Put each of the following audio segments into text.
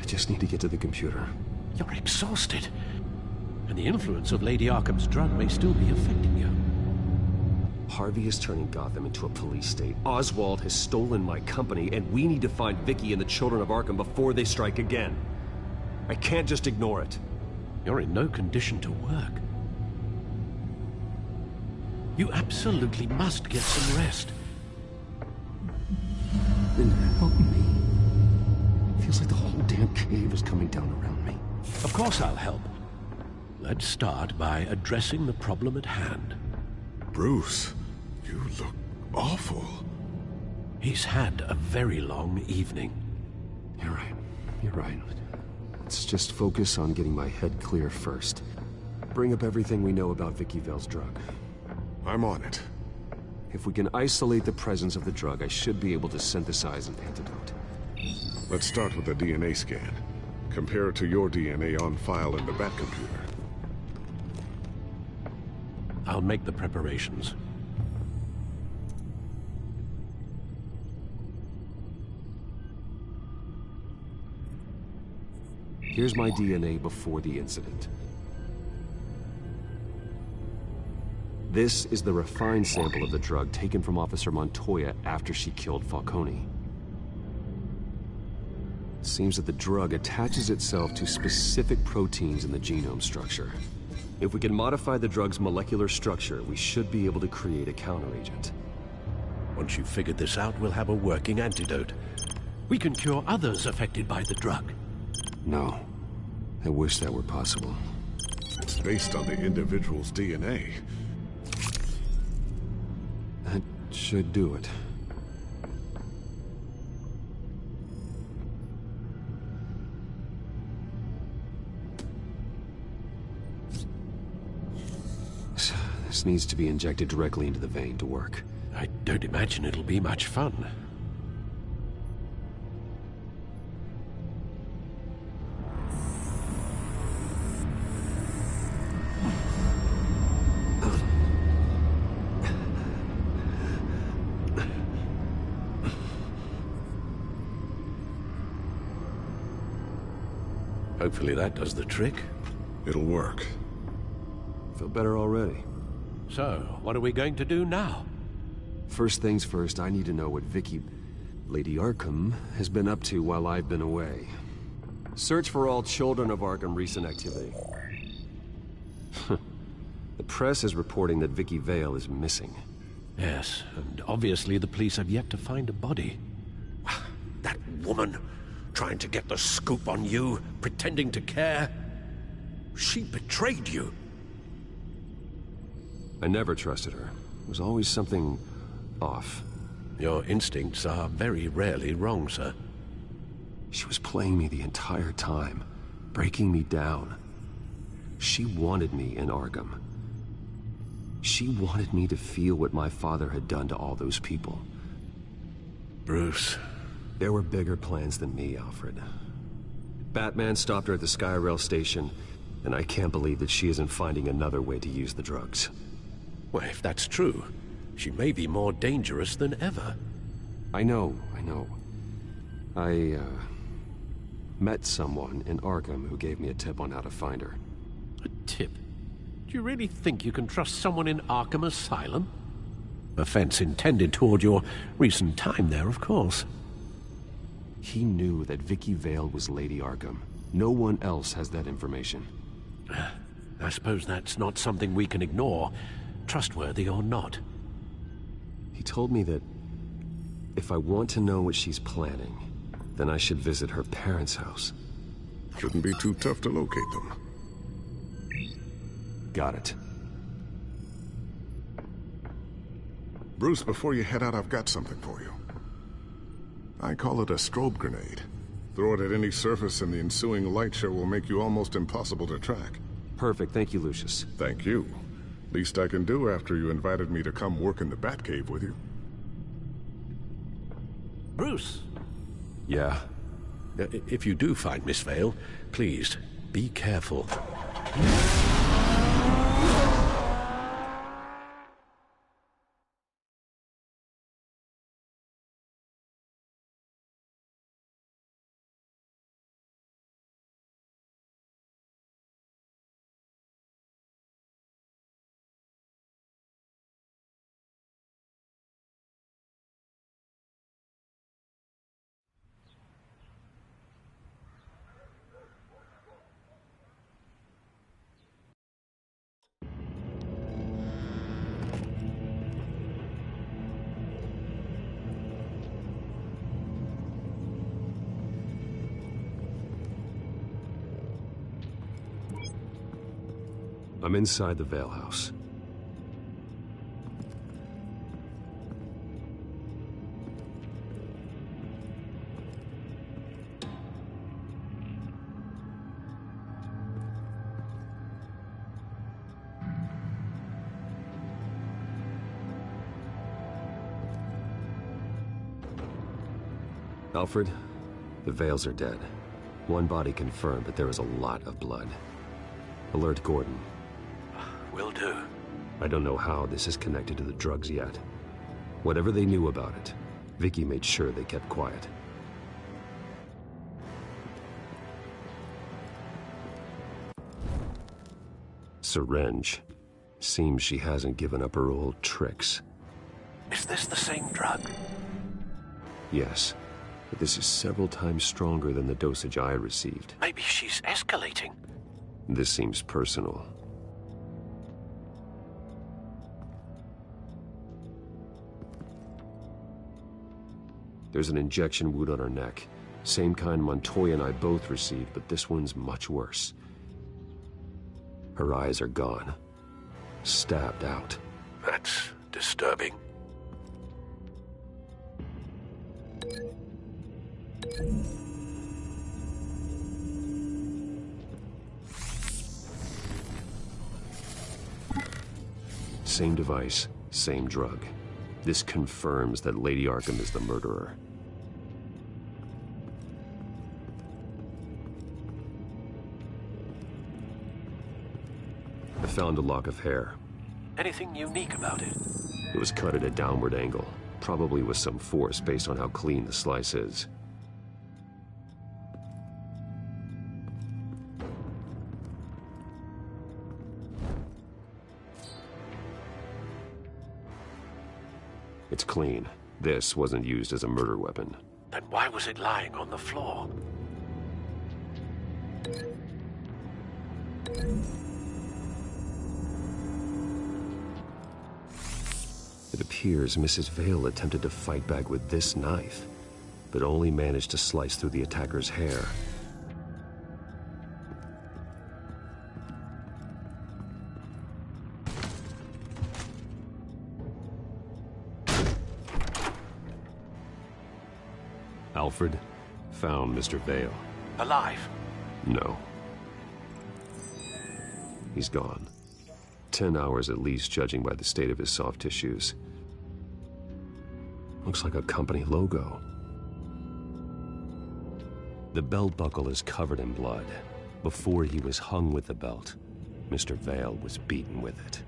just need to get to the computer. You're exhausted. And the influence of Lady Arkham's drug may still be affecting you. Harvey is turning Gotham into a police state. Oswald has stolen my company, and we need to find Vicky and the children of Arkham before they strike again. I can't just ignore it. You're in no condition to work. You absolutely must get some rest. Then help me. Feels like the whole damn cave is coming down around me. Of course I'll help. Let's start by addressing the problem at hand. Bruce, you look awful. He's had a very long evening. You're right. You're right. Let's just focus on getting my head clear first. Bring up everything we know about Vicky Vale's drug. I'm on it. If we can isolate the presence of the drug, I should be able to synthesize an antidote. Let's start with a DNA scan. Compare it to your DNA on file in the Batcomputer. I'll make the preparations. Here's my DNA before the incident. This is the refined sample of the drug taken from Officer Montoya after she killed Falcone. It seems that the drug attaches itself to specific proteins in the genome structure. If we can modify the drug's molecular structure, we should be able to create a counteragent. Once you've figured this out, we'll have a working antidote. We can cure others affected by the drug. No. I wish that were possible. It's based on the individual's DNA. That should do it. This needs to be injected directly into the vein to work. I don't imagine it'll be much fun. Hopefully that does the trick. It'll work. Feel better already. So, what are we going to do now? First things first, I need to know what Vicky, Lady Arkham, has been up to while I've been away. Search for all children of Arkham recent activity. The press is reporting that Vicky Vale is missing. Yes, and obviously the police have yet to find a body. That woman, trying to get the scoop on you, pretending to care. She betrayed you. I never trusted her. There was always something off. Your instincts are very rarely wrong, sir. She was playing me the entire time, breaking me down. She wanted me in Arkham. She wanted me to feel what my father had done to all those people. Bruce. There were bigger plans than me, Alfred. Batman stopped her at the Skyrail station, and I can't believe that she isn't finding another way to use the drugs. Well, if that's true, she may be more dangerous than ever. I know. I met someone in Arkham who gave me a tip on how to find her. A tip? Do you really think you can trust someone in Arkham Asylum? Offense intended toward your recent time there, of course. He knew that Vicky Vale was Lady Arkham. No one else has that information. I suppose that's not something we can ignore, trustworthy or not. He told me that if I want to know what she's planning, then I should visit her parents' house. Shouldn't be too tough to locate them. Got it. Bruce, before you head out, I've got something for you. I call it a strobe grenade. Throw it at any surface and the ensuing light show will make you almost impossible to track. Perfect, thank you, Lucius. Thank you. Least I can do after you invited me to come work in the Batcave with you. Bruce! Yeah? If you do find Miss Vale, please, be careful. I'm inside the Vale House. Alfred, the Vales are dead. One body confirmed, but there is a lot of blood. Alert Gordon. Will do. I don't know how this is connected to the drugs yet. Whatever they knew about it, Vicky made sure they kept quiet. Syringe. Seems she hasn't given up her old tricks. Is this the same drug? Yes, but this is several times stronger than the dosage I received. Maybe she's escalating. This seems personal. There's an injection wound on her neck. Same kind Montoya and I both received, but this one's much worse. Her eyes are gone. Stabbed out. That's disturbing. Same device, same drug. This confirms that Lady Arkham is the murderer. I found a lock of hair. Anything unique about it? It was cut at a downward angle, probably with some force based on how clean the slice is. It's clean. This wasn't used as a murder weapon. Then why was it lying on the floor? It appears Mrs. Vale attempted to fight back with this knife, but only managed to slice through the attacker's hair. Alfred found Mr. Vale. Alive? No. He's gone. 10 hours at least, judging by the state of his soft tissues. Looks like a company logo. The belt buckle is covered in blood. Before he was hung with the belt, Mr. Vale was beaten with it.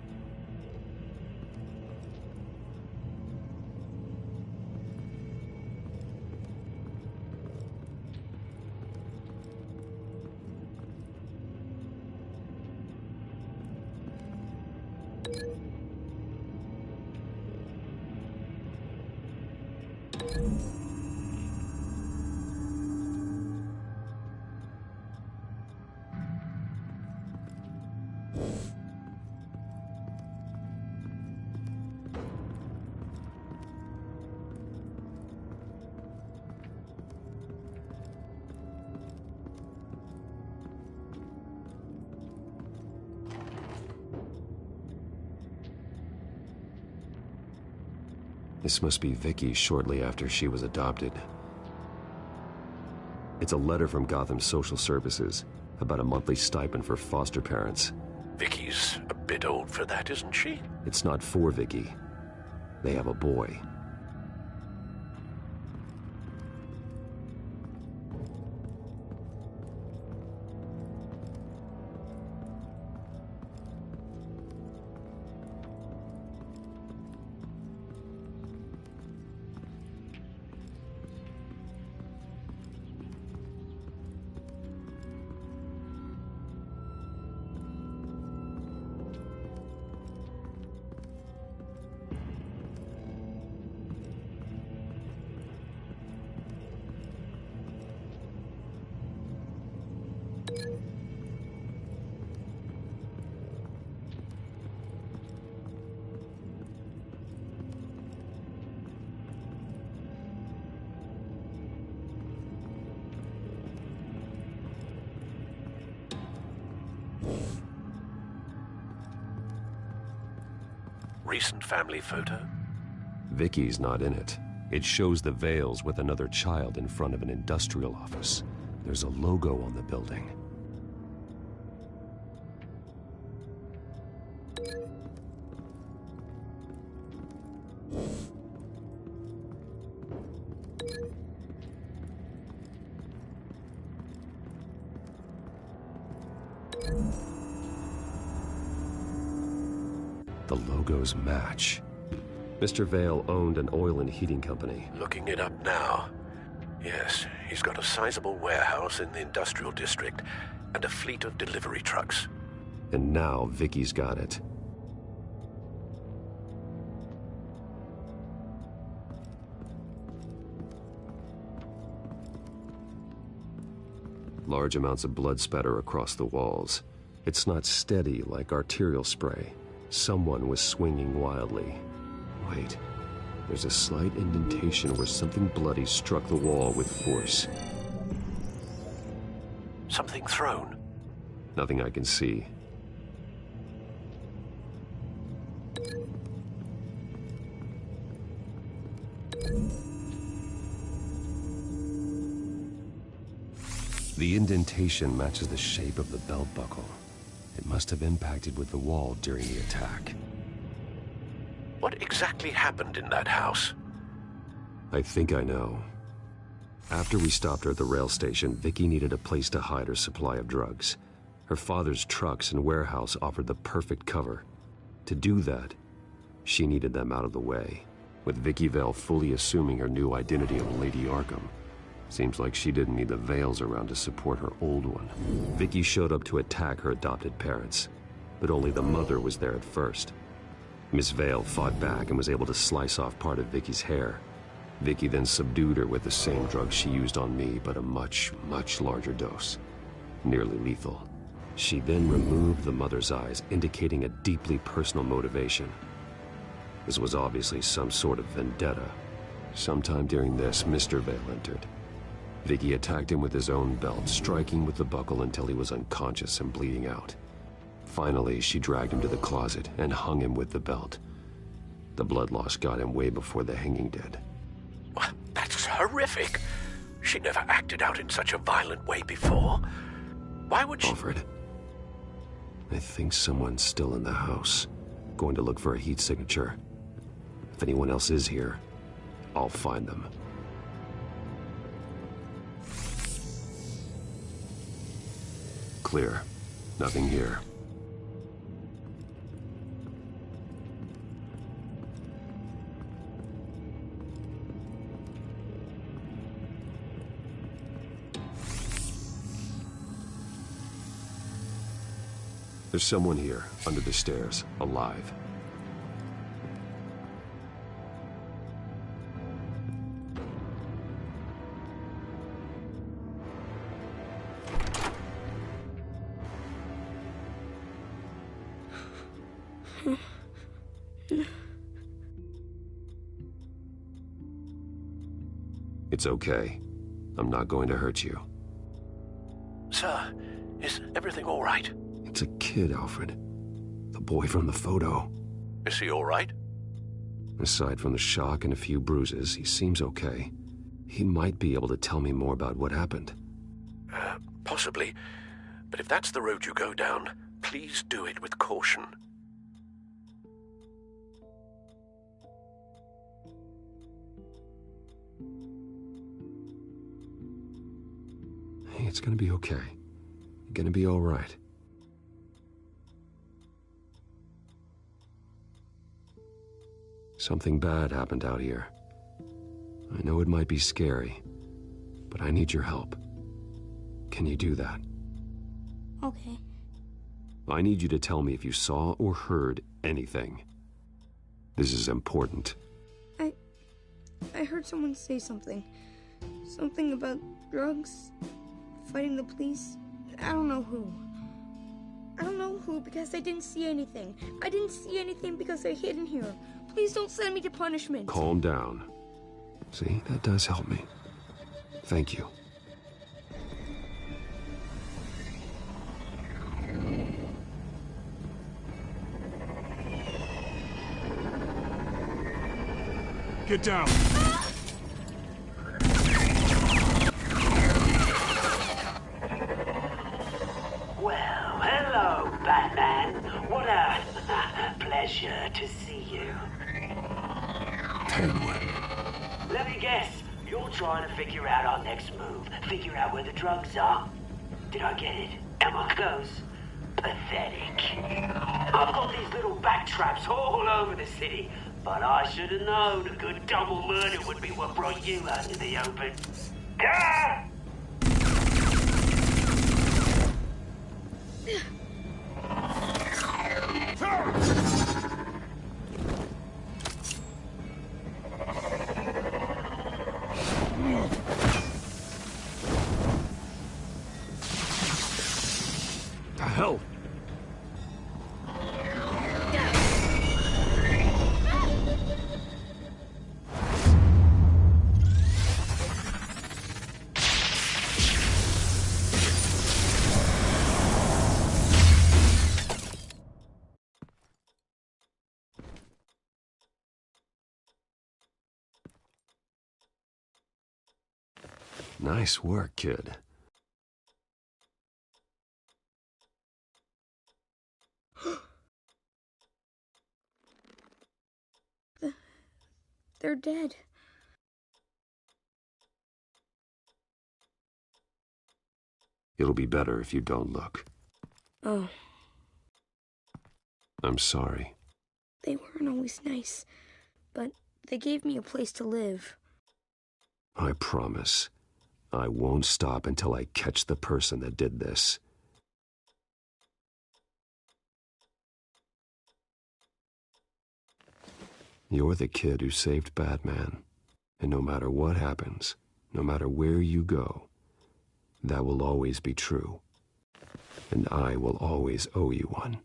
This must be Vicky shortly after she was adopted. It's a letter from Gotham Social Services about a monthly stipend for foster parents. Vicky's a bit old for that, isn't she? It's not for Vicky. They have a boy. Recent family photo? Vicky's not in it. It shows the Vales with another child in front of an industrial office. There's a logo on the building. The logos match. Mr. Vale owned an oil and heating company. Looking it up now. Yes, he's got a sizable warehouse in the industrial district and a fleet of delivery trucks. And now Vicky's got it. Large amounts of blood spatter across the walls. It's not steady like arterial spray. Someone was swinging wildly. Wait, there's a slight indentation where something bloody struck the wall with force. Something thrown? Nothing I can see. The indentation matches the shape of the belt buckle. It must have impacted with the wall during the attack. What exactly happened in that house? I think I know. After we stopped her at the rail station, Vicky needed a place to hide her supply of drugs. Her father's trucks and warehouse offered the perfect cover. To do that, she needed them out of the way, with Vicky Vale fully assuming her new identity of Lady Arkham. Seems like she didn't need the Vales around to support her old one. Vicky showed up to attack her adopted parents, but only the mother was there at first. Miss Vale fought back and was able to slice off part of Vicky's hair. Vicky then subdued her with the same drug she used on me, but a much, much larger dose. Nearly lethal. She then removed the mother's eyes, indicating a deeply personal motivation. This was obviously some sort of vendetta. Sometime during this, Mr. Vale entered. Vicky attacked him with his own belt, striking with the buckle until he was unconscious and bleeding out. Finally, she dragged him to the closet and hung him with the belt. The blood loss got him way before the hanging did. That's horrific. She never acted out in such a violent way before. Why would she... Alfred, I think someone's still in the house. Going to look for a heat signature. If anyone else is here, I'll find them. Clear. Nothing here. There's someone here, under the stairs, alive. It's okay. I'm not going to hurt you. Sir, is everything all right? It's a kid, Alfred. The boy from the photo. Is he all right? Aside from the shock and a few bruises, he seems okay. He might be able to tell me more about what happened. Possibly. But if that's the road you go down, please do it with caution. Hey, it's gonna be okay. You're gonna be all right. Something bad happened out here. I know it might be scary, but I need your help. Can you do that? Okay. I need you to tell me if you saw or heard anything. This is important. I heard someone say something. Something about drugs, fighting the police. I don't know who. I don't know who because I didn't see anything. I didn't see anything because I hid in here. Please don't send me to punishment. Calm down. See, that does help me. Thank you. Get down! Well, hello, Batman. What a pleasure to see you. Penguin. Let me guess. You're trying to figure out our next move. Figure out where the drugs are. Did I get it? Am I close? Pathetic. I've got these little bat traps all over the city, but I should have known a good double murder would be what brought you out in the open. Ah! The hell? Nice work, kid. They're dead. It'll be better if you don't look. Oh, I'm sorry. they weren't always nice, but they gave me a place to live. I promise. I won't stop until I catch the person that did this. You're the kid who saved Batman. And no matter what happens, no matter where you go, that will always be true. And I will always owe you one.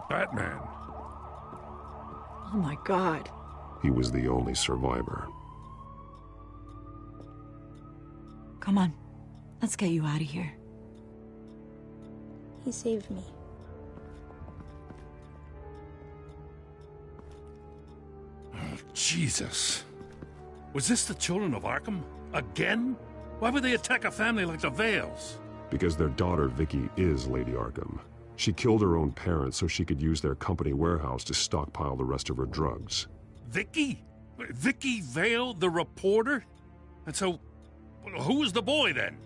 Batman. Oh my God. He was the only survivor. Come on. Let's get you out of here. He saved me. Oh, Jesus. Was this the children of Arkham? Again? Why would they attack a family like the Vales? Because their daughter, Vicky, is Lady Arkham. She killed her own parents so she could use their company warehouse to stockpile the rest of her drugs. Vicky? Vicky Vale, the reporter? And so, who was the boy then?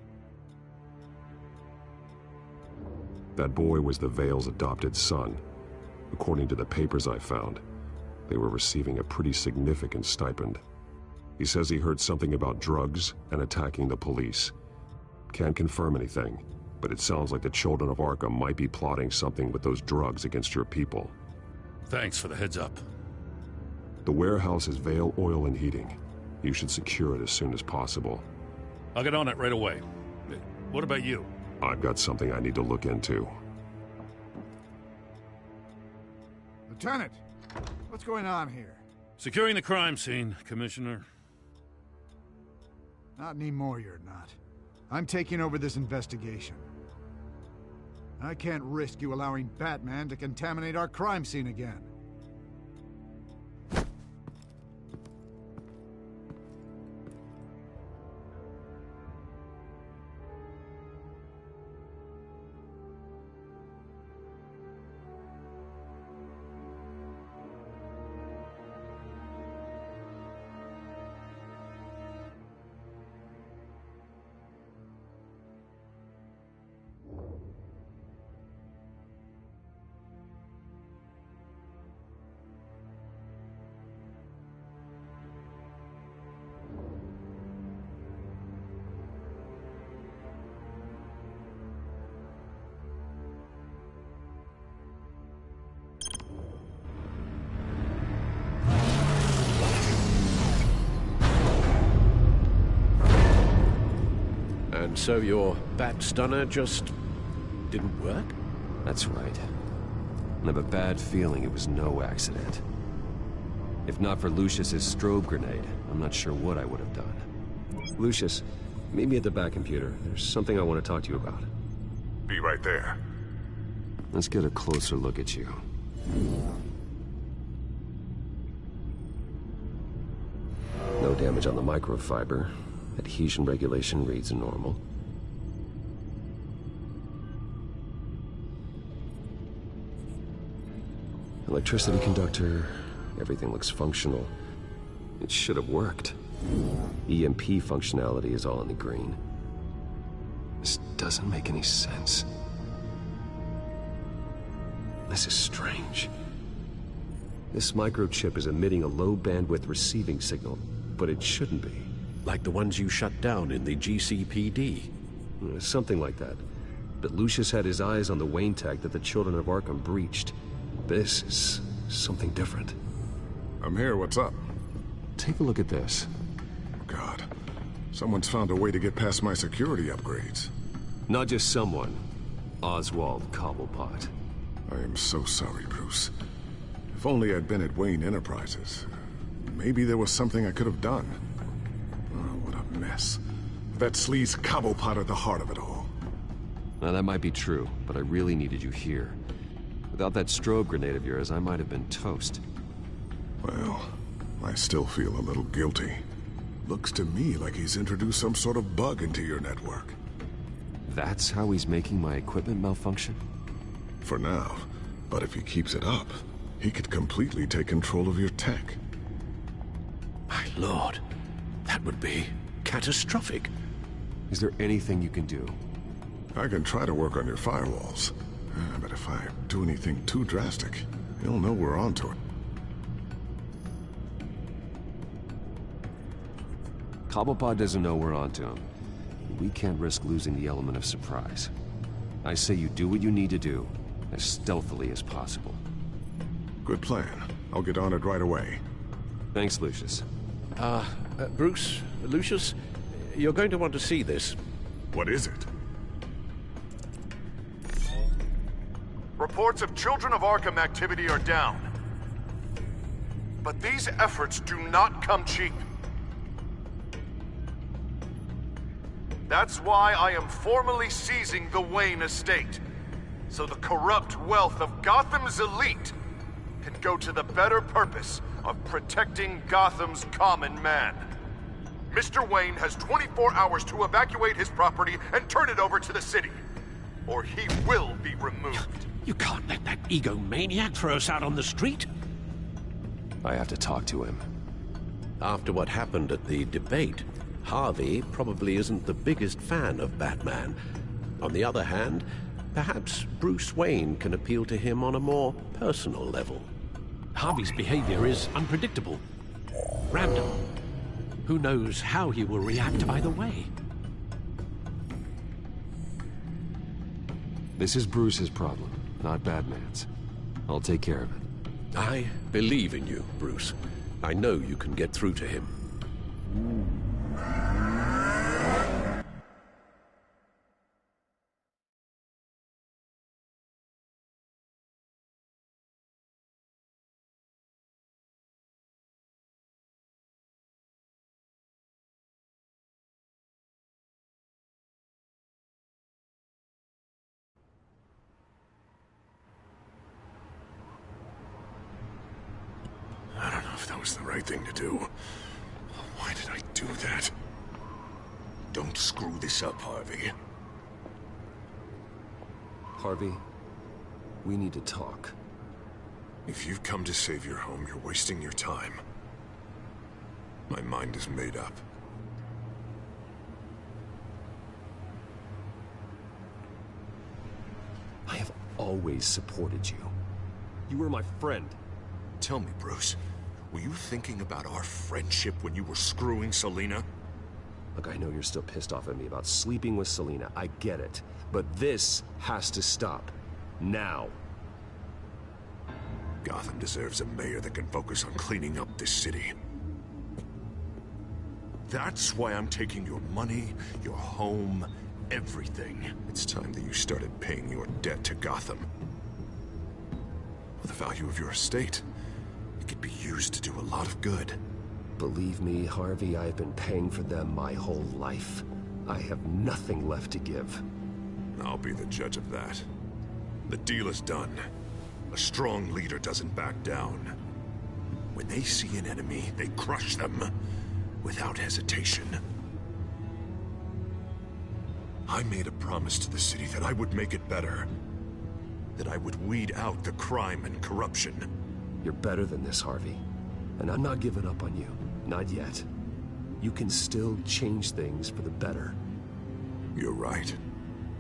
That boy was the Vale's adopted son. According to the papers I found, they were receiving a pretty significant stipend. He says he heard something about drugs and attacking the police. Can't confirm anything, but it sounds like the children of Arkham might be plotting something with those drugs against your people. Thanks for the heads up. The warehouse is Vale Oil and Heating. You should secure it as soon as possible. I'll get on it right away. What about you? I've got something I need to look into. Lieutenant, what's going on here? Securing the crime scene, Commissioner. Not anymore, you're not. I'm taking over this investigation. I can't risk you allowing Batman to contaminate our crime scene again. And so your bat stunner just didn't work? That's right. I have a bad feeling it was no accident. If not for Lucius's strobe grenade, I'm not sure what I would have done. Lucius, meet me at the back computer. There's something I want to talk to you about. Be right there. Let's get a closer look at you. No damage on the microfiber. Adhesion regulation reads normal. Electricity conductor. Everything looks functional. It should have worked. EMP functionality is all in the green. This doesn't make any sense. This is strange. This microchip is emitting a low-bandwidth receiving signal, but it shouldn't be. Like the ones you shut down in the GCPD. Something like that. But Lucius had his eyes on the Wayne tag that the Children of Arkham breached. This is something different. I'm here, what's up? Take a look at this. God, someone's found a way to get past my security upgrades. Not just someone. Oswald Cobblepot. I am so sorry, Bruce. If only I'd been at Wayne Enterprises. Maybe there was something I could have done. Oh, what a mess. That sleaze Cobblepot at the heart of it all. Now, that might be true, but I really needed you here. Without that strobe grenade of yours, I might have been toast. Well, I still feel a little guilty. Looks to me like he's introduced some sort of bug into your network. That's how he's making my equipment malfunction? For now. But if he keeps it up, he could completely take control of your tech. My lord, that would be catastrophic. Is there anything you can do? I can try to work on your firewalls. But if I do anything too drastic, he'll know we're onto it. Cobblepot doesn't know we're onto him. We can't risk losing the element of surprise. I say you do what you need to do, as stealthily as possible. Good plan. I'll get on it right away. Thanks, Lucius. Bruce, Lucius, you're going to want to see this. What is it? Reports of Children of Arkham activity are down. But these efforts do not come cheap. That's why I am formally seizing the Wayne estate, so the corrupt wealth of Gotham's elite can go to the better purpose of protecting Gotham's common man. Mr. Wayne has 24 hours to evacuate his property and turn it over to the city, or he will be removed. You can't let that egomaniac throw us out on the street. I have to talk to him. After what happened at the debate, Harvey probably isn't the biggest fan of Batman. On the other hand, perhaps Bruce Wayne can appeal to him on a more personal level. Harvey's behavior is unpredictable, random. Who knows how he will react either way? This is Bruce's problem, not Batman's. I'll take care of it. I believe in you, Bruce. I know you can get through to him. I don't know if that was the right thing to do. Why did I do that? Don't screw this up, Harvey. Harvey, we need to talk. If you've come to save your home, you're wasting your time. My mind is made up. I have always supported you. You were my friend. Tell me, Bruce, were you thinking about our friendship when you were screwing Selina? Look, I know you're still pissed off at me about sleeping with Selina. I get it. But this has to stop. Now. Gotham deserves a mayor that can focus on cleaning up this city. That's why I'm taking your money, your home, everything. It's time that you started paying your debt to Gotham. For the value of your estate, it could be used to do a lot of good. Believe me, Harvey, I've been paying for them my whole life. I have nothing left to give. I'll be the judge of that. The deal is done. A strong leader doesn't back down. When they see an enemy, they crush them without hesitation. I made a promise to the city that I would make it better. That I would weed out the crime and corruption. You're better than this, Harvey. And I'm not giving up on you. Not yet. You can still change things for the better. You're right.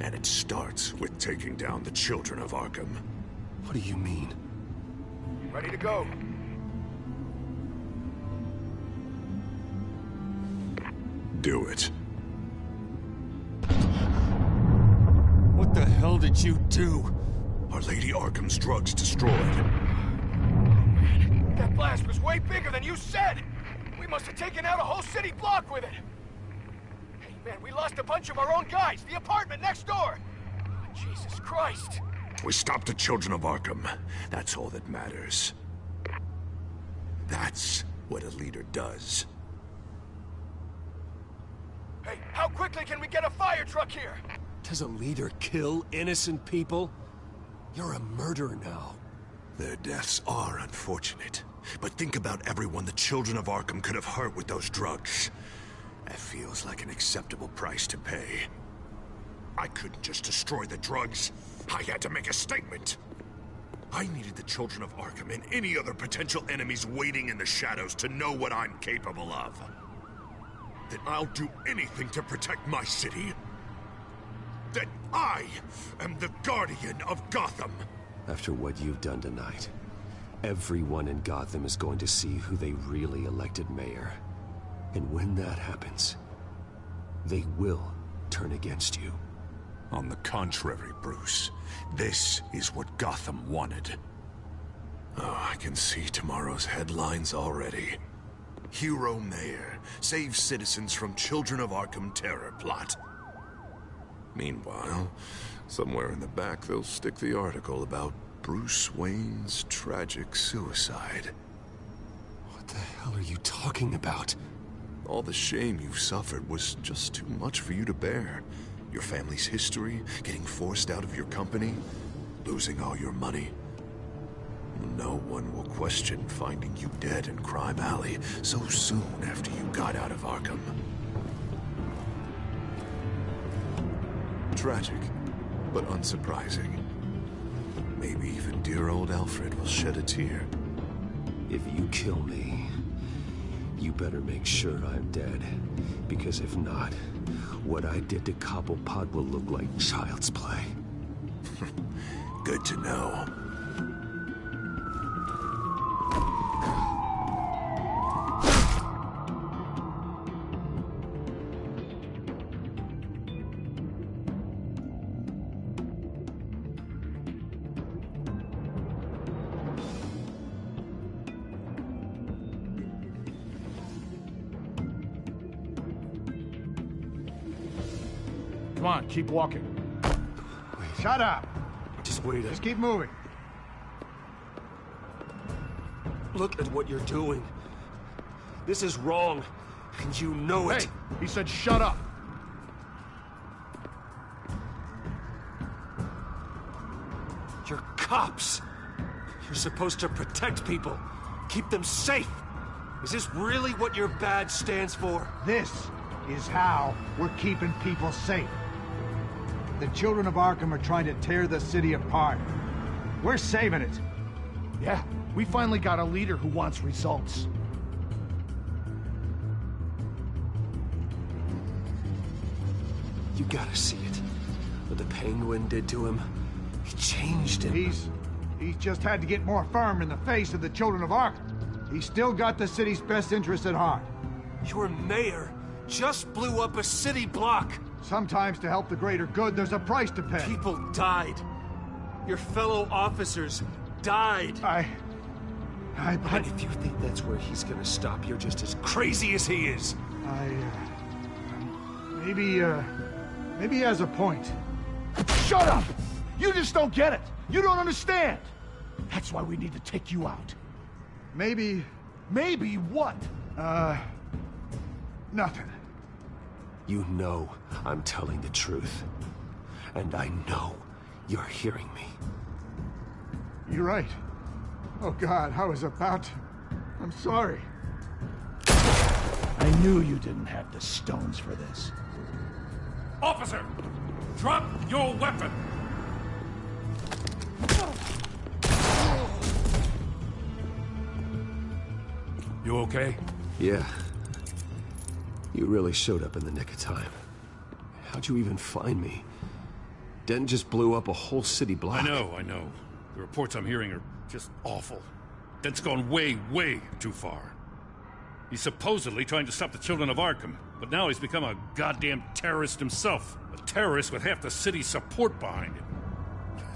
And it starts with taking down the children of Arkham. What do you mean? Ready to go. Do it. What the hell did you do? Are Lady Arkham's drugs destroyed? That blast was way bigger than you said! We must have taken out a whole city block with it! Hey man, we lost a bunch of our own guys! The apartment next door! Jesus Christ! We stopped the children of Arkham. That's all that matters. That's what a leader does. Hey, how quickly can we get a fire truck here? Does a leader kill innocent people? You're a murderer now. Their deaths are unfortunate. But think about everyone the children of Arkham could have hurt with those drugs. That feels like an acceptable price to pay. I couldn't just destroy the drugs. I had to make a statement. I needed the children of Arkham and any other potential enemies waiting in the shadows to know what I'm capable of. That I'll do anything to protect my city. That I am the guardian of Gotham. After what you've done tonight, everyone in Gotham is going to see who they really elected mayor. And when that happens, they will turn against you. On the contrary, Bruce, this is what Gotham wanted. Oh, I can see tomorrow's headlines already. Hero Mayor saves citizens from Children of Arkham terror plot. Meanwhile, somewhere in the back they'll stick the article about Bruce Wayne's tragic suicide. What the hell are you talking about? All the shame you've suffered was just too much for you to bear. Your family's history, getting forced out of your company, losing all your money. No one will question finding you dead in Crime Alley so soon after you got out of Arkham. Tragic, but unsurprising. Maybe even dear old Alfred will shed a tear. If you kill me, you better make sure I'm dead. Because if not, what I did to Cobblepot will look like child's play. Good to know. Come on, keep walking. Wait. Shut up! Just wait. Just keep moving. Look at what you're doing. This is wrong, and you know it. Hey, he said shut up. You're cops. You're supposed to protect people, keep them safe. Is this really what your badge stands for? This is how we're keeping people safe. The children of Arkham are trying to tear the city apart. We're saving it. Yeah, we finally got a leader who wants results. You gotta see it. What the Penguin did to him, he changed him. He's just had to get more firm in the face of the children of Arkham. He's still got the city's best interests at heart. Your mayor just blew up a city block. Sometimes to help the greater good, there's a price to pay. People died. Your fellow officers died. But if you think that's where he's gonna stop, you're just as crazy as he is. Maybe he has a point. Shut up! You just don't get it. You don't understand. That's why we need to take you out. Maybe what? Nothing. You know I'm telling the truth. And I know you're hearing me. You're right. Oh God, I was about to... I'm sorry. I knew you didn't have the stones for this. Officer! Drop your weapon! You okay? Yeah. You really showed up in the nick of time. How'd you even find me? Den just blew up a whole city block. I know. The reports I'm hearing are just awful. Den's gone way, way too far. He's supposedly trying to stop the children of Arkham, but now he's become a goddamn terrorist himself. A terrorist with half the city's support behind him.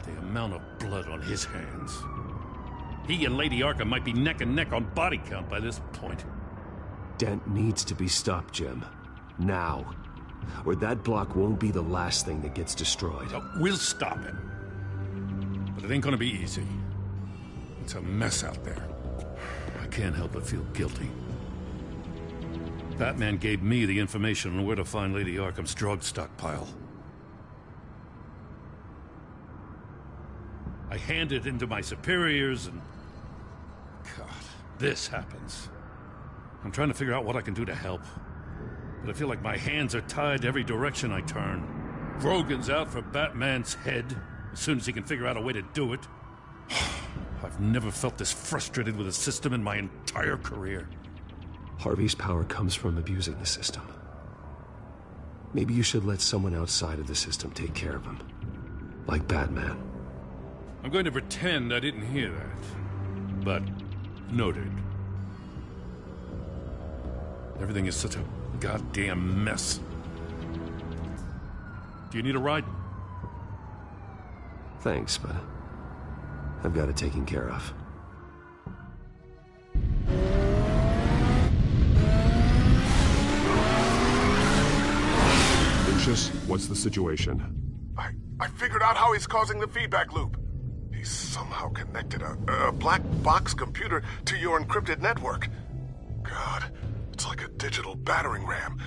The amount of blood on his hands. He and Lady Arkham might be neck and neck on body count by this point. Dent needs to be stopped, Jim. Now. Or that block won't be the last thing that gets destroyed. We'll stop him. But it ain't gonna be easy. It's a mess out there. I can't help but feel guilty. Batman gave me the information on where to find Lady Arkham's drug stockpile. I handed it into my superiors and... God, this happens. I'm trying to figure out what I can do to help. But I feel like my hands are tied every direction I turn. Grogan's out for Batman's head as soon as he can figure out a way to do it. I've never felt this frustrated with a system in my entire career. Harvey's power comes from abusing the system. Maybe you should let someone outside of the system take care of him. Like Batman. I'm going to pretend I didn't hear that. But, noted. Everything is such a goddamn mess. Do you need a ride? Thanks, but I've got it taken care of. Lucius, what's the situation? I figured out how he's causing the feedback loop. He's somehow connected a black box computer to your encrypted network. God, it's like a digital battering ram.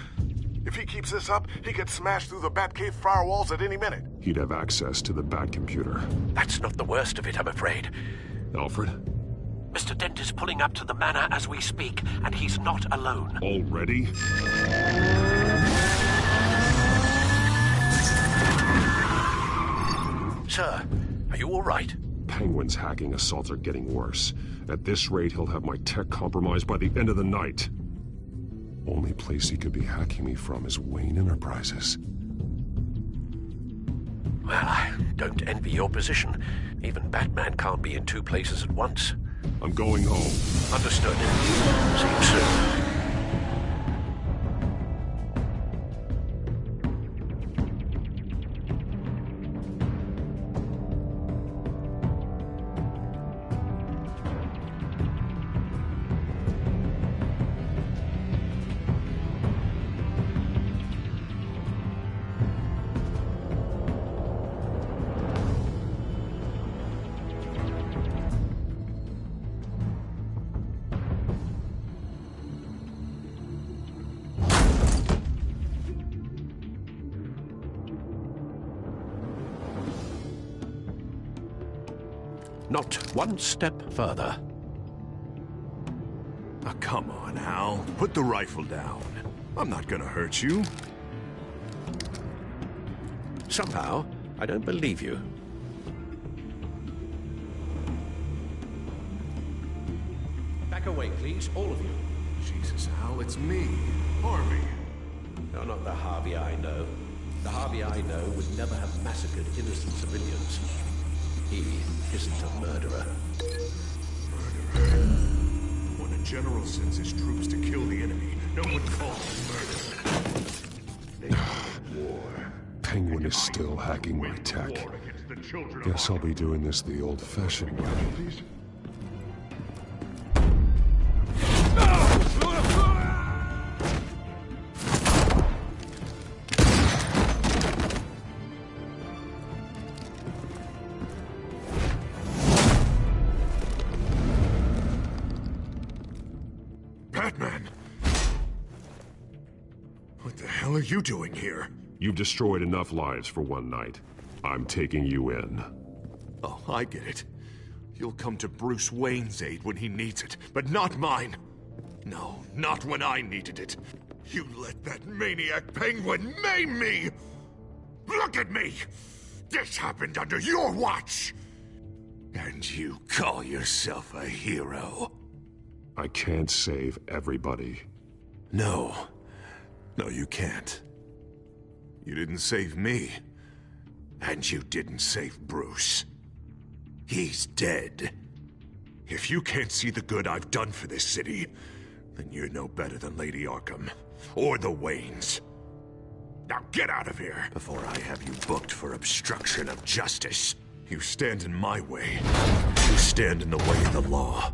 If he keeps this up, he could smash through the Batcave firewalls at any minute. He'd have access to the Bat computer. That's not the worst of it, I'm afraid. Alfred? Mr. Dent is pulling up to the manor as we speak, and he's not alone. Already? Sir, are you all right? Penguin's hacking assaults are getting worse. At this rate, he'll have my tech compromised by the end of the night. Only place he could be hacking me from is Wayne Enterprises. Well, I don't envy your position. Even Batman can't be in two places at once. I'm going home. Understood. See you soon. Not one step further. Oh, come on, Al. Put the rifle down. I'm not gonna hurt you. Somehow, I don't believe you. Back away, please, all of you. Jesus, Al, it's me, Harvey. You're not the Harvey I know. The Harvey I know would never have massacred innocent civilians. He isn't a murderer. Murderer? When a general sends his troops to kill the enemy, no one calls it murder. Penguin is still hacking my tech. Guess I'll be doing this the old-fashioned way. Batman! What the hell are you doing here? You've destroyed enough lives for one night. I'm taking you in. Oh, I get it. You'll come to Bruce Wayne's aid when he needs it, but not mine. No, not when I needed it. You let that maniac penguin maim me! Look at me! This happened under your watch! And you call yourself a hero? I can't save everybody. No. No, you can't. You didn't save me. And you didn't save Bruce. He's dead. If you can't see the good I've done for this city, then you're no better than Lady Arkham. Or the Waynes. Now get out of here, before I have you booked for obstruction of justice. You stand in my way. You stand in the way of the law.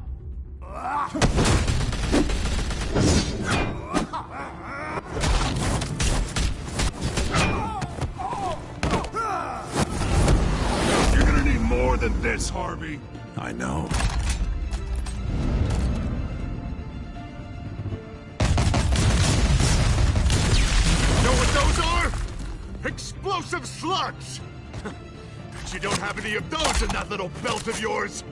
You're gonna need more than this, Harvey. I know. Know what those are? Explosive slugs! Bet you don't have any of those in that little belt of yours!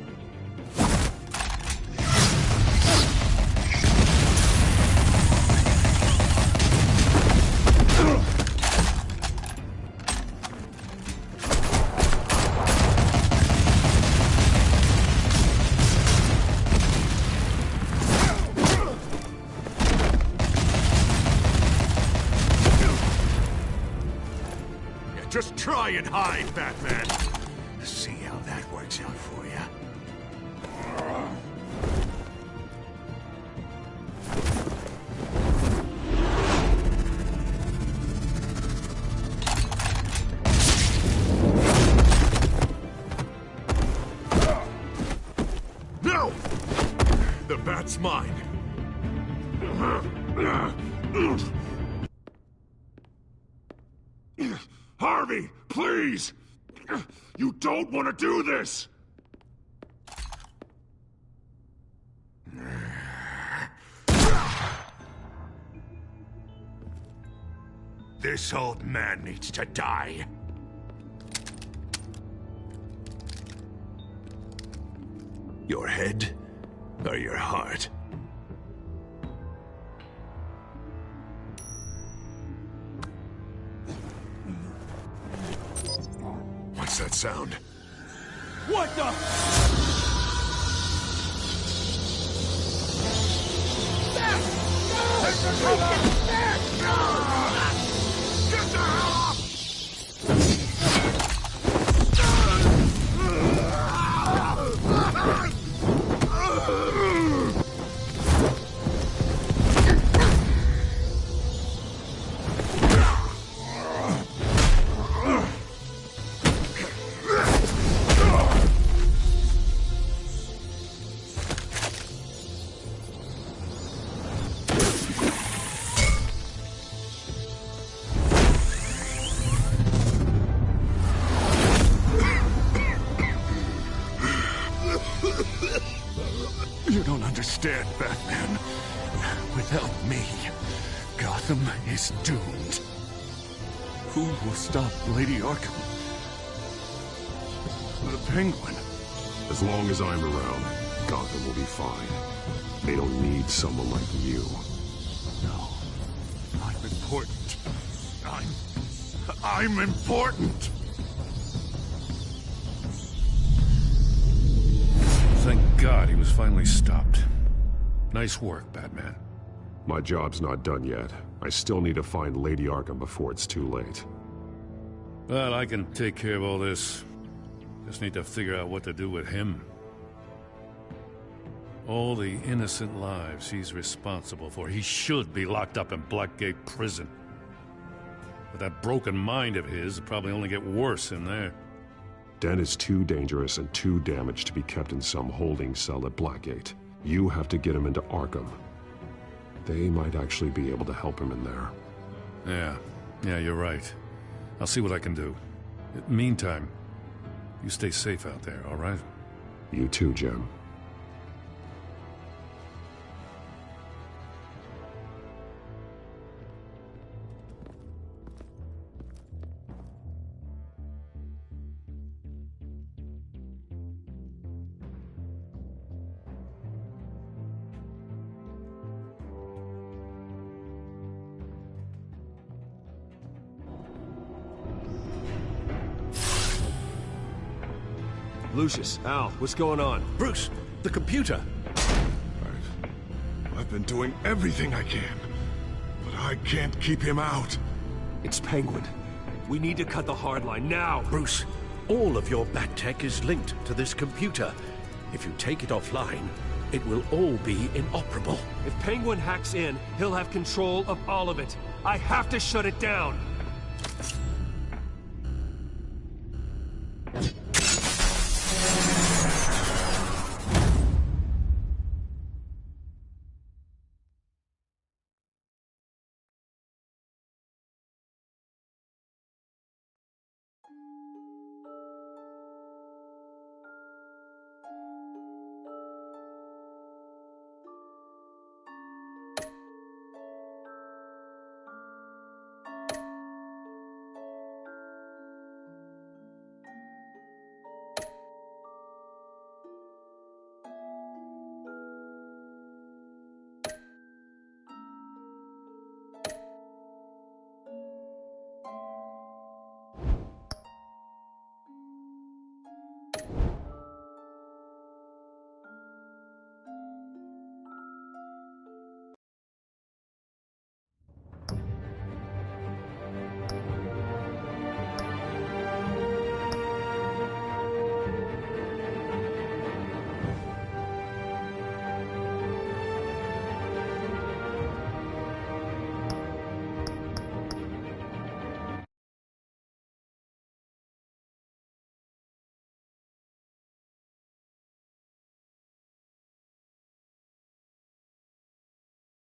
Just try and hide, Batman. See how that works out for you. No! The bat's mine. Harvey, please! You don't want to do this! This old man needs to die. Your head or your heart? What's that sound? What the? Get the hell up! You don't understand, Batman. Without me, Gotham is doomed. Who will stop Lady Arkham? The Penguin. As long as I'm around, Gotham will be fine. They don't need someone like you. No. I'm important. I'm important! Thank God he was finally stopped. Nice work, Batman. My job's not done yet. I still need to find Lady Arkham before it's too late. Well, I can take care of all this. Just need to figure out what to do with him. All the innocent lives he's responsible for. He should be locked up in Blackgate Prison. But that broken mind of his will probably only get worse in there. Den is too dangerous and too damaged to be kept in some holding cell at Blackgate. You have to get him into Arkham. They might actually be able to help him in there. Yeah, you're right. I'll see what I can do. Meantime, you stay safe out there, all right? You too, Jim. Lucius, Al, what's going on? Bruce, the computer. I've been doing everything I can, but I can't keep him out. It's Penguin. We need to cut the hard line now. Bruce, all of your bat tech is linked to this computer. If you take it offline, it will all be inoperable. If Penguin hacks in, he'll have control of all of it. I have to shut it down.